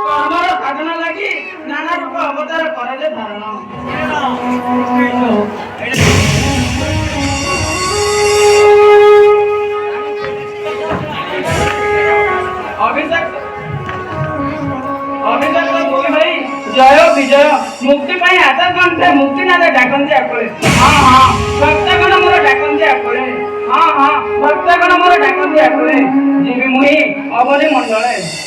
कर्मर साधना लगी नाना रूप अवतार करे धारण अभिषेक अभिषेक दुई भाई जय विजय मुक्ति पाई आचार कंठे मुक्ति नारे डाकंती आपले हाँ हाँ भक्तगण मोर डाकंती आपले हाँ हाँ भक्तगण मोर डाकंती आपले जीवी मुहि अवधि मंडले